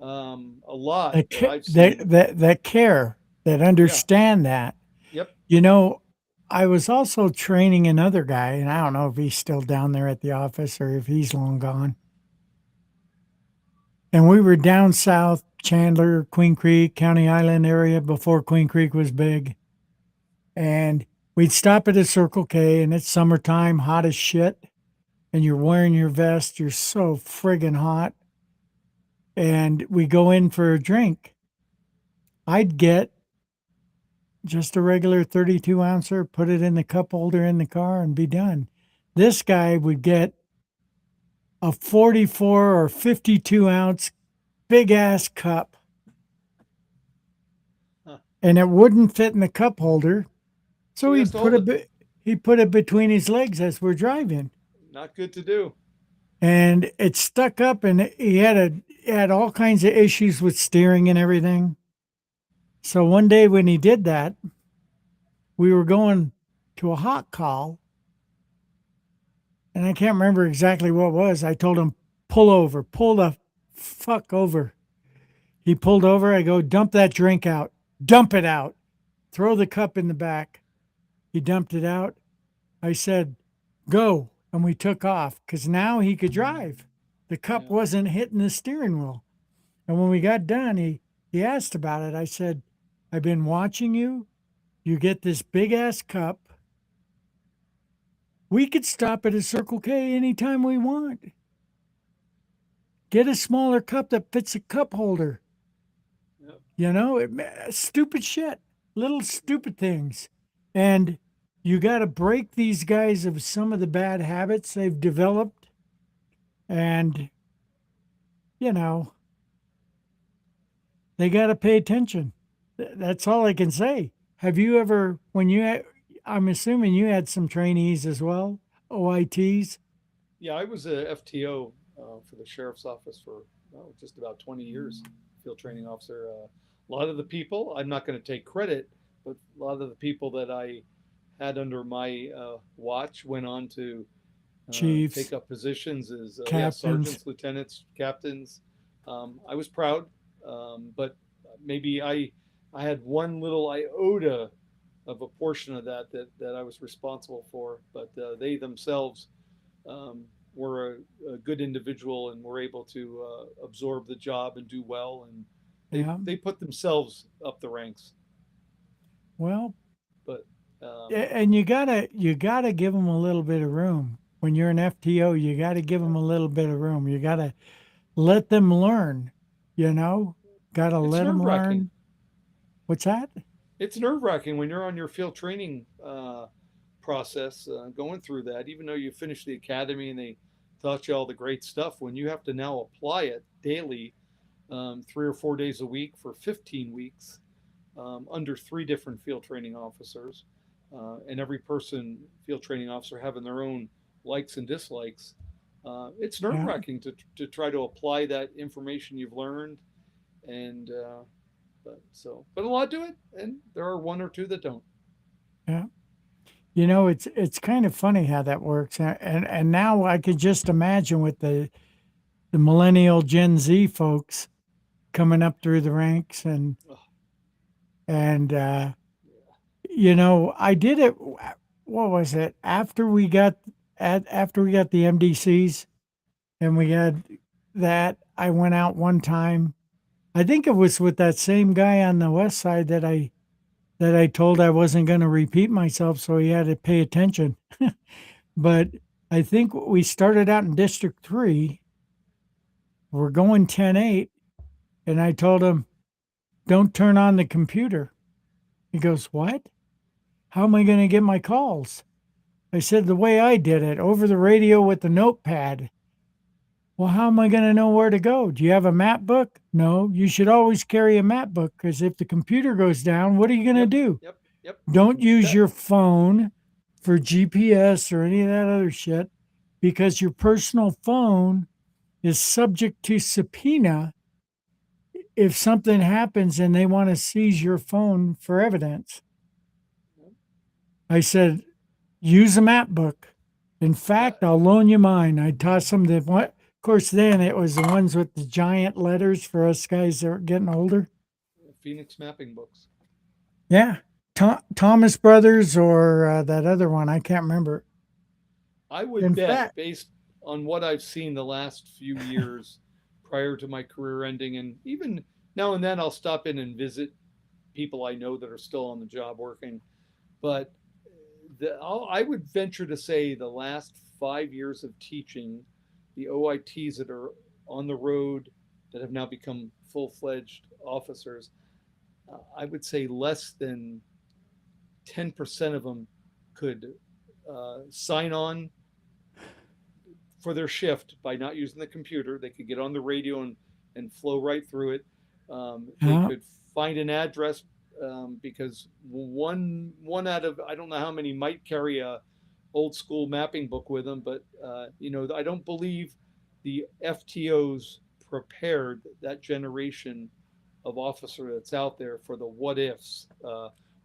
[SPEAKER 3] a lot
[SPEAKER 2] That
[SPEAKER 3] that
[SPEAKER 2] ca-
[SPEAKER 3] I've
[SPEAKER 2] that
[SPEAKER 3] seen.
[SPEAKER 2] that that care, that
[SPEAKER 3] Yeah.
[SPEAKER 2] understand that.
[SPEAKER 3] Yep.
[SPEAKER 2] You know, I was also training another guy, and I don't know if he's still down there at the office or if he's long gone. And we were down south, Chandler, Queen Creek, County Island area before Queen Creek was big. And we'd stop at a Circle K, and it's summertime, hot as shit. And you're wearing your vest, you're so friggin' hot. And we go in for a drink. I'd get just a regular 32 ouncer, put it in the cup holder in the car, and be done. This guy would get a 44 or 52 ounce big ass cup,
[SPEAKER 3] Huh.
[SPEAKER 2] and it wouldn't fit in the cup holder.
[SPEAKER 3] So
[SPEAKER 2] So
[SPEAKER 3] he has to hold it.
[SPEAKER 2] he put it between his legs as we're driving,
[SPEAKER 3] Not good to do.
[SPEAKER 2] and it stuck up, and he had all kinds of issues with steering and everything. So one day when he did that, we were going to a hot call, and I can't remember exactly what it was. I told him, pull over, pull the fuck over. He pulled over. I go, dump that drink out, dump it out, throw the cup in the back. He dumped it out. I said, go. And we took off because now he could drive. The cup
[SPEAKER 3] Yeah.
[SPEAKER 2] wasn't hitting the steering wheel. And when we got done, he asked about it. I said, I've been watching you. You get this big ass cup. We could stop at a Circle K anytime we want. Get a smaller cup that fits a cup holder.
[SPEAKER 3] Yep.
[SPEAKER 2] Stupid shit, little stupid things. And you got to break these guys of some of the bad habits they've developed. And, you know, they got to pay attention. That's all I can say. Have you ever, I'm assuming you had some trainees as well, OITs?
[SPEAKER 3] Yeah, I was a FTO for the sheriff's office for just about 20 years, field training officer. A lot of the people, I'm not going to take credit, but a lot of the people that I had under my watch went on to
[SPEAKER 2] Chiefs,
[SPEAKER 3] take up positions as
[SPEAKER 2] captains.
[SPEAKER 3] sergeants, lieutenants, captains. I was proud, but maybe I had one little iota of a portion of that I was responsible for, but they themselves were a good individual and were able to absorb the job and do well, and
[SPEAKER 2] Yeah.
[SPEAKER 3] they put themselves up the ranks.
[SPEAKER 2] Well,
[SPEAKER 3] But
[SPEAKER 2] and you gotta give them a little bit of room. When you're an FTO, you got to give them a little bit of room. You got to let them learn. Got to
[SPEAKER 3] it's
[SPEAKER 2] let them
[SPEAKER 3] nerve wracking.
[SPEAKER 2] learn. What's that?
[SPEAKER 3] It's nerve wracking when you're on your field training process, going through that. Even though you finished the academy and they taught you all the great stuff, when you have to now apply it daily, 3 or 4 days a week for 15 weeks, under 3 different field training officers, and every field training officer, having their own likes and dislikes. It's nerve
[SPEAKER 2] Yeah.
[SPEAKER 3] wracking to try to apply that information you've learned, and but a lot do it, and there are one or two that don't.
[SPEAKER 2] Yeah. It's kind of funny how that works. And now I could just imagine with the millennial Gen Z folks coming up through the ranks, and
[SPEAKER 3] Oh,
[SPEAKER 2] and
[SPEAKER 3] yeah.
[SPEAKER 2] I did it. What was it? After we got the MDCs and we had that, I went out one time. I think it was with that same guy on the west side that I told I wasn't going to repeat myself, so he had to pay attention. But I think we started out in District 3. We're going 10-8, and I told him, don't turn on the computer. He goes, what? How am I going to get my calls? I said, the way I did it, over the radio with the notepad. Well, how am I going to know where to go? Do you have a map book? No, you should always carry a map book because if the computer goes down, what are you going to do?
[SPEAKER 3] Yep.
[SPEAKER 2] Don't use your phone for GPS or any of that other shit because your personal phone is subject to subpoena if something happens and they want to seize your phone for evidence. I said, use a map book. In fact, I'll loan you mine. I tossed them the what? Of course, then it was the ones with the giant letters for us guys that are getting older.
[SPEAKER 3] Phoenix mapping books.
[SPEAKER 2] Yeah. Thomas Brothers or that other one. I can't remember.
[SPEAKER 3] I would bet, based on what I've seen the last few years prior to my career ending, and even now and then I'll stop in and visit people I know that are still on the job working. But I would venture to say the last 5 years of teaching, the OITs that are on the road that have now become full-fledged officers, I would say less than 10% of them could sign on for their shift by not using the computer. They could get on the radio and flow right through it. They could find an address because one out of, I don't know how many might carry a old school mapping book with them, but I don't believe the FTOs prepared that generation of officer that's out there for the what ifs.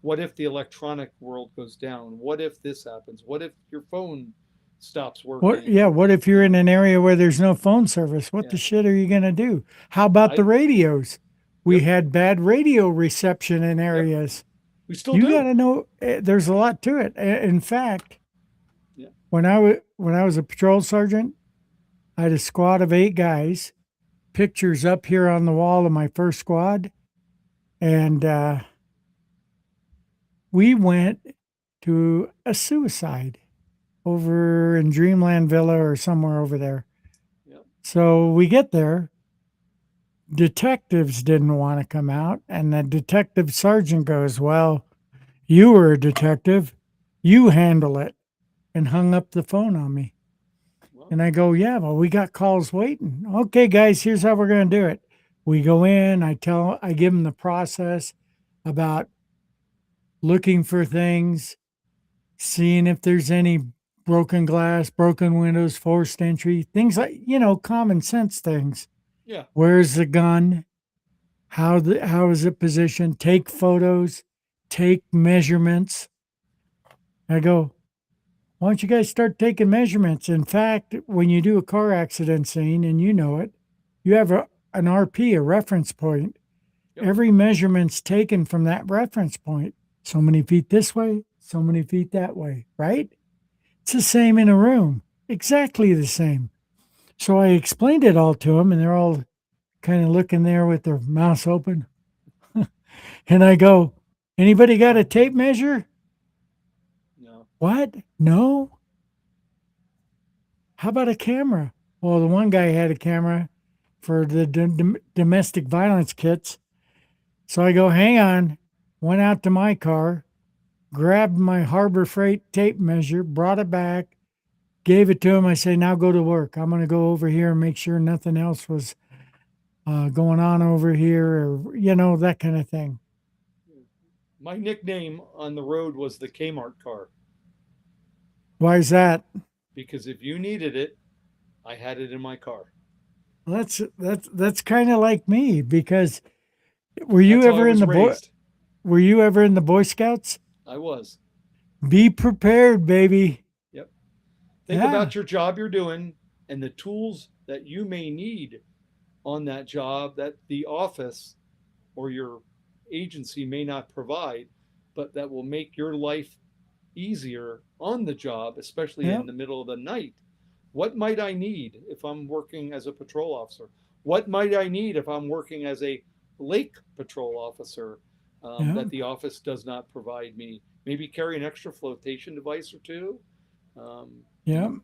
[SPEAKER 3] What if the electronic world goes down? What if this happens? What if your phone stops working?
[SPEAKER 2] What if you're in an area where there's no phone service? What the shit are you going to do? How about the radios? We had bad radio reception in areas.
[SPEAKER 3] We still do.
[SPEAKER 2] You got to know there's a lot to it. In fact, when I was a patrol sergeant, I had a squad of 8 guys, pictures up here on the wall of my first squad. And we went to a suicide over in Dreamland Villa or somewhere over there.
[SPEAKER 3] Yep.
[SPEAKER 2] So we get there. Detectives didn't want to come out. And the detective sergeant goes, well, you were a detective. You handle it. And hung up the phone on me.
[SPEAKER 3] Wow.
[SPEAKER 2] And I go, yeah, well, we got calls waiting. Okay, guys, here's how we're going to do it. We go in, I give them the process about looking for things, seeing if there's any broken glass, broken windows, forced entry, things like, common sense things.
[SPEAKER 3] Yeah.
[SPEAKER 2] Where's the gun? How is it positioned? Take photos, take measurements. I go, why don't you guys start taking measurements? In fact, when you do a car accident scene, and you know it, you have an RP, a reference point.
[SPEAKER 3] Yep.
[SPEAKER 2] Every measurement's taken from that reference point. So many feet this way, so many feet that way, right? It's the same in a room, exactly the same. So I explained it all to them, and they're all kind of looking there with their mouths open. And I go, anybody got a tape measure?
[SPEAKER 3] No.
[SPEAKER 2] What? No? How about a camera? Well, the one guy had a camera for the domestic violence kits. So I go, hang on, went out to my car, grabbed my Harbor Freight tape measure, brought it back, gave it to him. I say, now go to work. I'm going to go over here and make sure nothing else was going on over here or, that kind of thing.
[SPEAKER 3] My nickname on the road was the Kmart car.
[SPEAKER 2] Why is that?
[SPEAKER 3] Because if you needed it, I had it in my car.
[SPEAKER 2] That's kind of like me because were you ever in the Boy Scouts?
[SPEAKER 3] I was.
[SPEAKER 2] Be prepared, baby.
[SPEAKER 3] Yep. Think about your job you're doing and the tools that you may need on that job that the office or your agency may not provide. but that will make your life easier on the job, especially
[SPEAKER 2] Yeah.
[SPEAKER 3] in the middle of the night. What might I need if I'm working as a patrol officer? What might I need if I'm working as a lake patrol officer
[SPEAKER 2] Yeah.
[SPEAKER 3] that the office does not provide me? Maybe carry an extra flotation device or two. Um, you
[SPEAKER 2] Yeah.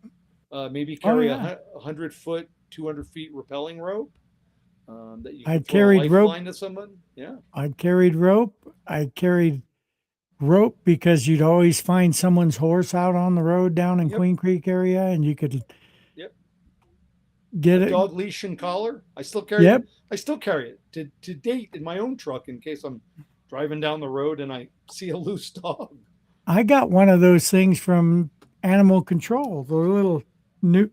[SPEAKER 3] know, maybe
[SPEAKER 2] Oh
[SPEAKER 3] carry a
[SPEAKER 2] yeah.
[SPEAKER 3] 100-foot, 200 feet rappelling rope that you
[SPEAKER 2] I
[SPEAKER 3] can throw a
[SPEAKER 2] carried rope.
[SPEAKER 3] lifeline to someone. Yeah,
[SPEAKER 2] I carried rope. I carried rope because you'd always find someone's horse out on the road down in
[SPEAKER 3] yep,
[SPEAKER 2] Queen Creek area, and you could
[SPEAKER 3] yep.
[SPEAKER 2] get
[SPEAKER 3] A
[SPEAKER 2] it.
[SPEAKER 3] dog leash and collar. I still carry.
[SPEAKER 2] Yep.
[SPEAKER 3] I still carry it to date in my own truck in case I'm driving down the road and I see a loose dog.
[SPEAKER 2] I got one of those things from animal control, the little new,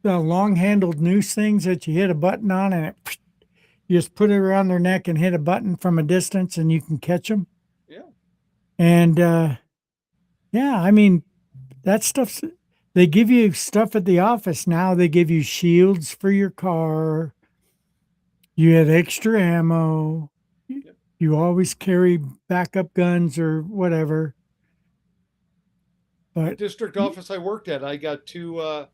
[SPEAKER 2] the long-handled noose things that you hit a button on, and it, you just put it around their neck and hit a button from a distance, and you can catch them.
[SPEAKER 3] Yeah,
[SPEAKER 2] And yeah, I mean that stuff's. They give you stuff at the office now. They give you shields for your car. You had extra ammo.
[SPEAKER 3] yep.
[SPEAKER 2] You always carry backup guns or whatever.
[SPEAKER 3] The
[SPEAKER 2] But
[SPEAKER 3] district office I worked at, I got two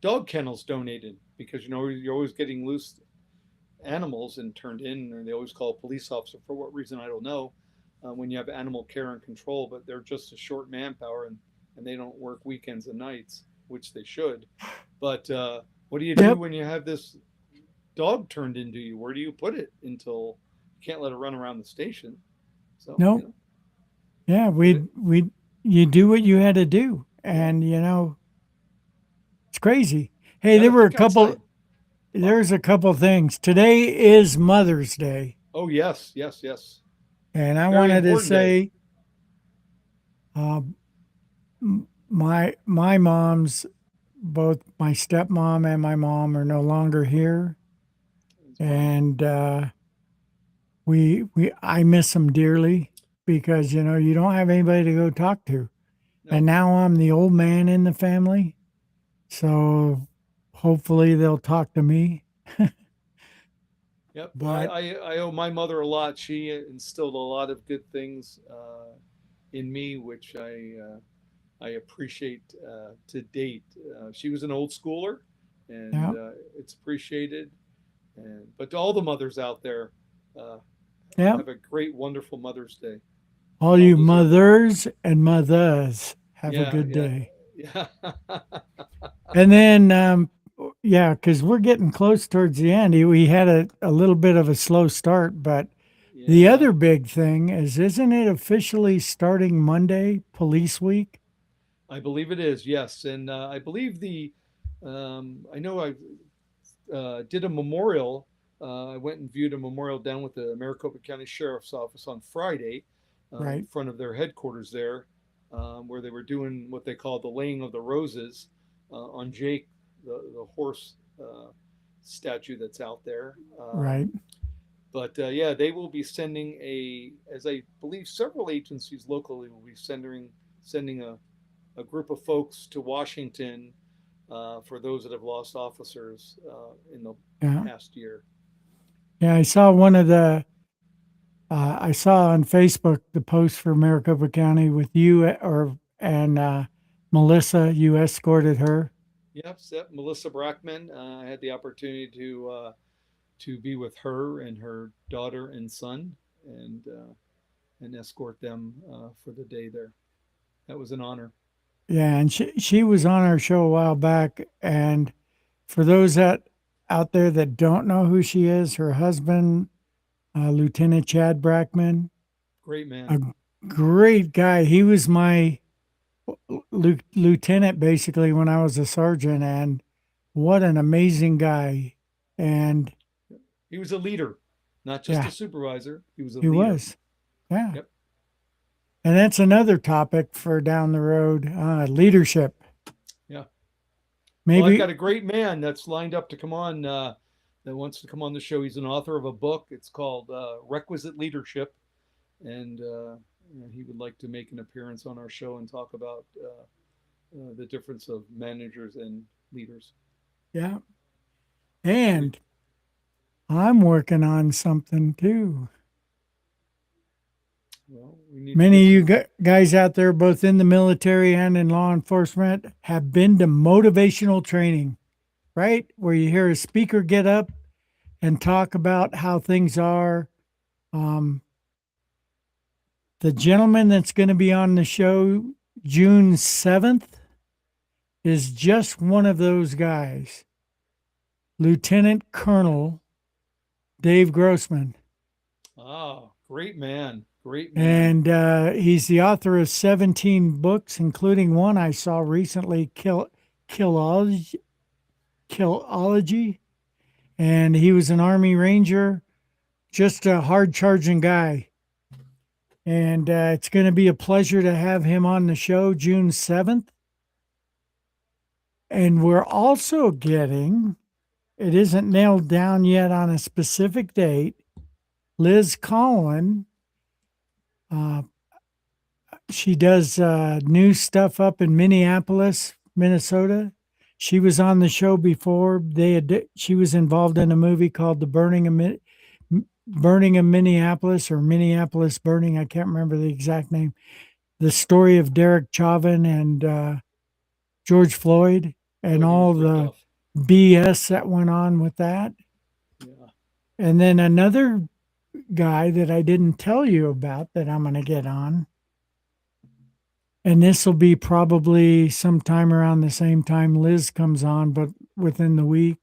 [SPEAKER 3] dog kennels donated because you're always getting loose animals and turned in, and they always call a police officer for what reason I don't know. When you have animal care and control, but they're just a short manpower and they don't work weekends and nights, which they should. But what do you do
[SPEAKER 2] yep,
[SPEAKER 3] when you have this dog turned into you? Where do you put it until you can't let it run around the station? So,
[SPEAKER 2] no, yeah, we you do what you had to do,
[SPEAKER 3] yeah,
[SPEAKER 2] and it's crazy. Hey,
[SPEAKER 3] got
[SPEAKER 2] there
[SPEAKER 3] to
[SPEAKER 2] were a
[SPEAKER 3] think
[SPEAKER 2] couple.
[SPEAKER 3] outside the
[SPEAKER 2] There's
[SPEAKER 3] box.
[SPEAKER 2] a couple things. Today is Mother's Day,
[SPEAKER 3] Oh yes, yes, yes.
[SPEAKER 2] and I
[SPEAKER 3] Very
[SPEAKER 2] wanted to
[SPEAKER 3] important day.
[SPEAKER 2] say, uh, my mom's, both my stepmom and my mom are no longer here,
[SPEAKER 3] It's bummer.
[SPEAKER 2] and we I miss them dearly because you don't have anybody to go talk to, and
[SPEAKER 3] Nope.
[SPEAKER 2] now I'm the old man in the family, so hopefully they'll talk to me.
[SPEAKER 3] Yep.
[SPEAKER 2] But
[SPEAKER 3] I owe my mother a lot. She instilled a lot of good things in me, which I appreciate to date. She was an old schooler, and
[SPEAKER 2] yeah,
[SPEAKER 3] it's appreciated. And but to all the mothers out there, uh,
[SPEAKER 2] yeah,
[SPEAKER 3] have a great, wonderful Mother's Day.
[SPEAKER 2] all
[SPEAKER 3] You all
[SPEAKER 2] you
[SPEAKER 3] deserve it.
[SPEAKER 2] mothers and mothers have a
[SPEAKER 3] Yeah,
[SPEAKER 2] good
[SPEAKER 3] yeah,
[SPEAKER 2] day.
[SPEAKER 3] yeah,
[SPEAKER 2] And then, yeah, because we're getting close towards the end. We had a little bit of a slow start, but the
[SPEAKER 3] yeah.
[SPEAKER 2] other big thing is, isn't it officially starting Monday, Police Week?
[SPEAKER 3] I believe it is. Yes, and I believe I know I did a memorial. I went and viewed a memorial down with the Maricopa County Sheriff's Office on Friday, in
[SPEAKER 2] Right,
[SPEAKER 3] front of their headquarters there, where they were doing what they call the laying of the roses on Jake, the horse statue that's out there.
[SPEAKER 2] right.
[SPEAKER 3] But yeah, they will be sending as I believe several agencies locally will be sending a group of folks to Washington for those that have lost officers in the
[SPEAKER 2] Yeah,
[SPEAKER 3] past year.
[SPEAKER 2] yeah. I saw one of the. I saw on Facebook the post for Maricopa County with you and Melissa. You escorted her.
[SPEAKER 3] Yep, yep. Melissa Brackman. I had the opportunity to be with her and her daughter and son, and escort them for the day there. That was an honor.
[SPEAKER 2] Yeah, and she was on our show a while back. And for those that out there that don't know who she is, her husband, Lieutenant Chad Brackman,
[SPEAKER 3] Great man.
[SPEAKER 2] a great guy. He was my lieutenant basically when I was a sergeant, and what an amazing guy. And
[SPEAKER 3] He was a leader, not just a
[SPEAKER 2] yeah,
[SPEAKER 3] supervisor. He was a
[SPEAKER 2] he
[SPEAKER 3] leader.
[SPEAKER 2] was. Yeah.
[SPEAKER 3] Yep.
[SPEAKER 2] And that's another topic for down the road, leadership.
[SPEAKER 3] Yeah. Well, I've got
[SPEAKER 2] Maybe,
[SPEAKER 3] a great man that's lined up to come on. That wants to come on the show. He's an author of a book. It's called Requisite Leadership, and he would like to make an appearance on our show and talk about the difference of managers and leaders.
[SPEAKER 2] yeah.
[SPEAKER 3] We,
[SPEAKER 2] And I'm working on something too.
[SPEAKER 3] well, We need to
[SPEAKER 2] Many of
[SPEAKER 3] get
[SPEAKER 2] you
[SPEAKER 3] some,
[SPEAKER 2] guys out there, both in the military and in law enforcement, have been to motivational training, right? Where you hear a speaker get up and talk about how things are. Um, the gentleman that's going to be on the show June 7th is just one of those guys, Lieutenant Colonel Dave Grossman.
[SPEAKER 3] oh, great man. Great man.
[SPEAKER 2] And he's the author of 17 books, including one I saw recently, Killology. Killology. And he was an Army Ranger, just a hard charging guy. And it's going to be a pleasure to have him on the show June 7th. And we're also getting, it isn't nailed down yet on a specific date, Liz Collin. She does new stuff up in Minneapolis, Minnesota. She was on the show before. She was involved in a movie called The Burning of Minneapolis, or Minneapolis Burning. I can't remember the exact name. The story of Derek Chauvin and George Floyd and
[SPEAKER 3] Boy, he
[SPEAKER 2] all
[SPEAKER 3] was ripped
[SPEAKER 2] the
[SPEAKER 3] off.
[SPEAKER 2] BS that went on with that.
[SPEAKER 3] Yeah.
[SPEAKER 2] And then another guy that I didn't tell you about that I'm going to get on. And this will be probably sometime around the same time Liz comes on, but within the week.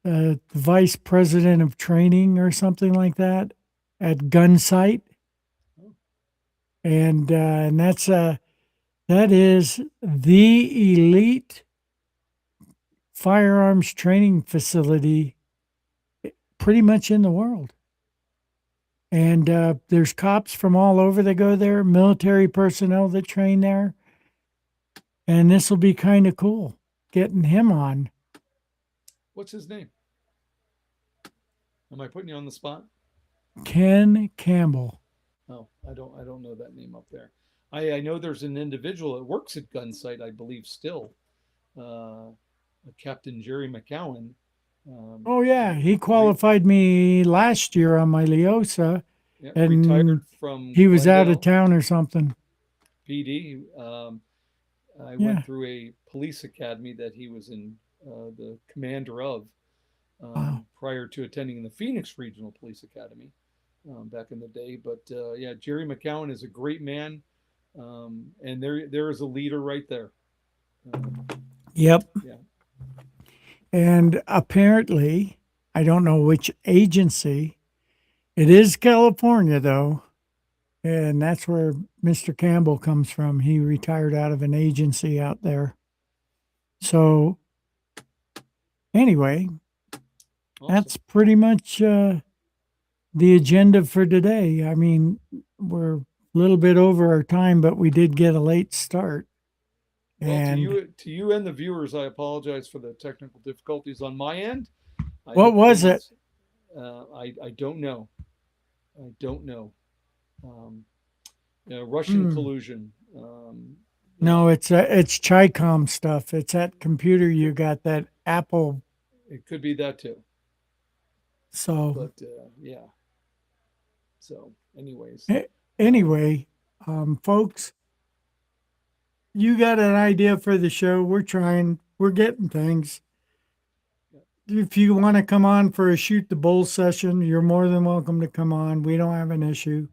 [SPEAKER 2] The vice president of training or something like that at Gunsight. And that is the elite firearms training facility pretty much in the world. And there's cops from all over that go there, military personnel that train there. And this will be kind of cool getting him on.
[SPEAKER 3] What's his name? Am I putting you on the spot?
[SPEAKER 2] Ken Campbell.
[SPEAKER 3] Oh, I don't know that name up there. I know there's an individual that works at Gunsight, I believe still. Captain Jerry McCowan.
[SPEAKER 2] Oh, yeah. He qualified me last year on my Leosa.
[SPEAKER 3] Yeah,
[SPEAKER 2] And
[SPEAKER 3] retired from
[SPEAKER 2] he was out of
[SPEAKER 3] Glendale
[SPEAKER 2] town or something.
[SPEAKER 3] PD. I
[SPEAKER 2] Yeah.
[SPEAKER 3] went through a police academy that he was in the commander of
[SPEAKER 2] Wow.
[SPEAKER 3] prior to attending the Phoenix Regional Police Academy back in the day. But yeah, Jerry McCowan is a great man, and there is a leader right there.
[SPEAKER 2] Yep.
[SPEAKER 3] Yeah.
[SPEAKER 2] And apparently, I don't know which agency, it is California though. And that's where Mr. Campbell comes from. He retired out of an agency out there. So, anyway,
[SPEAKER 3] Awesome.
[SPEAKER 2] that's pretty much the agenda for today. I mean, we're a little bit over our time, but we did get a late start.
[SPEAKER 3] Well,
[SPEAKER 2] And
[SPEAKER 3] to you and the viewers, I apologize for the technical difficulties on my end.
[SPEAKER 2] What was it?
[SPEAKER 3] I don't know. I don't know. Russian collusion.
[SPEAKER 2] no, it's Chicom stuff. It's that computer you got, that Apple.
[SPEAKER 3] It could be that too.
[SPEAKER 2] So
[SPEAKER 3] But yeah. So, anyways,
[SPEAKER 2] anyway, folks, you got an idea for the show. We're getting things. If you want to come on for a shoot the bull session, you're more than welcome to come on. We don't have an issue.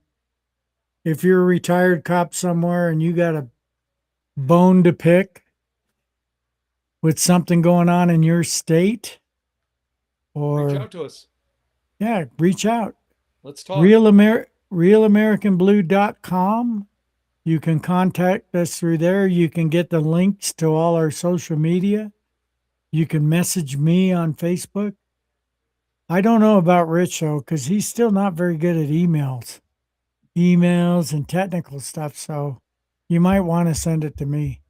[SPEAKER 2] If you're a retired cop somewhere and you got a bone to pick with something going on in your state, or
[SPEAKER 3] reach out to us.
[SPEAKER 2] Yeah, reach out.
[SPEAKER 3] Let's talk.
[SPEAKER 2] RealAmericanBlue.com. You can contact us through there. You can get the links to all our social media. You can message me on Facebook. I don't know about Rich though, because he's still not very good at emails and technical stuff. So you might want to send it to me.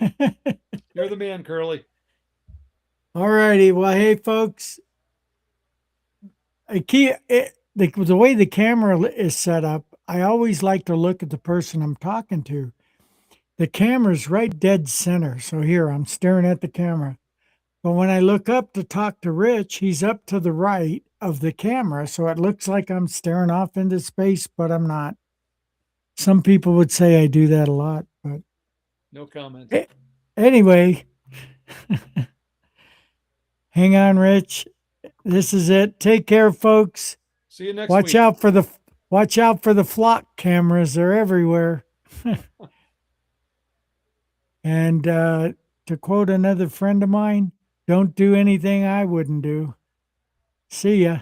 [SPEAKER 3] You're the man, Curly.
[SPEAKER 2] All righty. Well, hey, folks. The way the camera is set up, I always like to look at the person I'm talking to. The camera's right dead center. So here, I'm staring at the camera. But when I look up to talk to Rich, he's up to the right of the camera. So it looks like I'm staring off into space, but I'm not. Some people would say I do that a lot, but
[SPEAKER 3] No comment.
[SPEAKER 2] anyway, hang on, Rich. This is it. Take care, folks.
[SPEAKER 3] See you next
[SPEAKER 2] Watch
[SPEAKER 3] week.
[SPEAKER 2] out for the flock cameras. They're everywhere. And to quote another friend of mine, don't do anything I wouldn't do. See ya.